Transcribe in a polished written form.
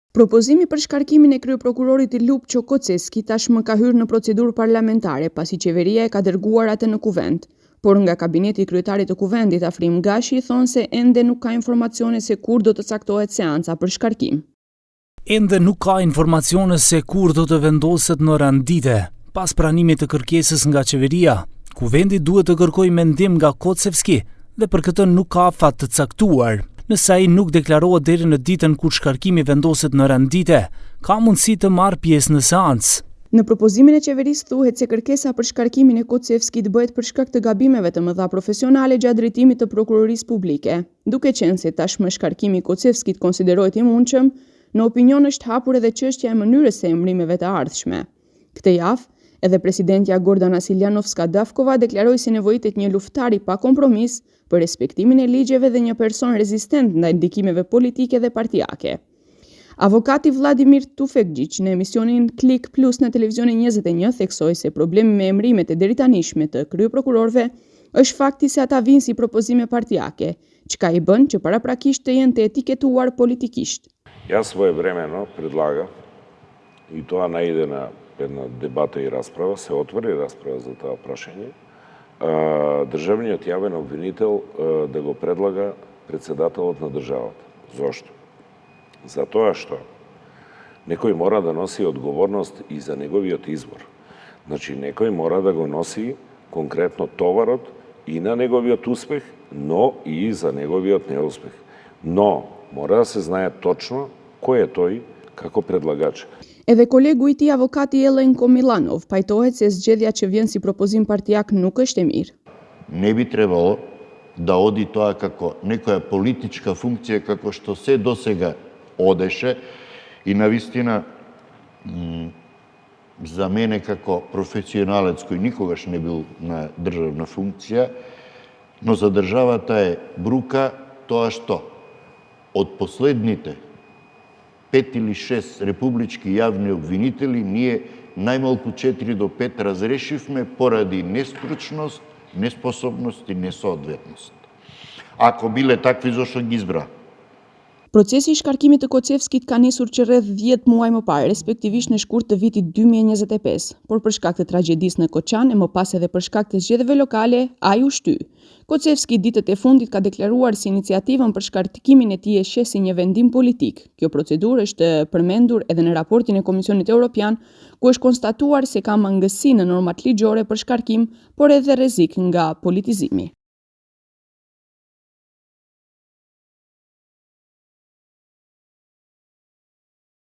Propozimi për shkarkimin e kryeprokurorit Lupço Kocevski tashmë ka hyrë në procedurë parlamentare pasi qeveria e ka dërguar atë në kuvent, por nga kabineti i kryetarit të kuvendit Afrim Gashi thonë se ende nuk ka informacione se kur do të caktohet seanca për shkarkim. Ende nuk ka informacione se kur do të vendoset në rendite. Pas pranimit të kërkesës nga qeveria, kuvendi duhet të kërkojë mendim nga Kocevski dhe për këtë nuk ka afat të caktuar. Nëse ai nuk deklarohet deri në ditën kur shkarkimi vendoset në rendite, ka mundësi të marrë pjesë në seancë. Në propozimin e qeverisë thuhet se kërkesa për shkarkimin e Kocevskit bëhet për shkak të gabimeve të mëdha profesionale gjatë drejtimit të prokurorisë publike, duke qenë se tashmë shkarkimi i Kocevskit konsiderohet i mundshëm, në opinion është hapur edhe çështja e mënyrës së emërimeve të ardhshme. Këtë javë, edhe presidentja Gordana Siljanovska-Davkova deklaroi si nevojitet një luftar i pa kompromis për respektimin e ligjeve dhe një person rezistent ndaj ndikimeve politike dhe partijake. Avokati Vladimir Tufekgjich në emisionin Klik Plus në televizionin 21 theksoi se problemi me emrimet e deritanishme të kryeprokurorëve është fakti se ata vinë si propozime partijake, çka i bën që paraprakisht të jenë të etiketuar politikisht. Ja своевременно предлага и тоа наиде на една дебата и расправа, се отвори расправа за това прашање, државниот јавен обвинител да го предлага председателот на државата. Зошто? Затоа што некој мора да носи одговорност и за неговиот избор. Значи, некој мора да го носи конкретно товарот и на неговиот успех, но и за неговиот неуспех. Но мора да се знае точно кој е тој како предлагач. Edhe kolegu i tij avokati Elenko Milanov pajtohet se zgjedhja që vjen si propozim partijak nuk është e mirë. Не би требало да оди тоа како некоја политичка функција како што се досега одеше и навистина за мене како професионалец кој никогаш не бил на државна функција, но за државата е брука тоа што од последните 5 или 6 републички јавни обвинители, ние најмалку 4 до 5 разрешивме поради нестручност, неспособност и несоодветност. Ако биле такви, зошто ги избра? Procesi i shkarkimit të Kocevskit ka nisur që rreth 10 muaj më parë, respektivisht në shkurt të vitit 2025, por për shkak të tragjedisë në Koçan e më pas edhe për shkak të zgjedhjeve lokale, ai u shty. Kocevski ditët e fundit ka deklaruar se iniciativën për shkarkimin e tij e sheh si një vendim politik. Kjo procedurë është përmendur edhe në raportin e Komisionit Evropian, ku është konstatuar se ka mangësi në normat ligjore për shkarkim, por edhe rrezik nga politizimi.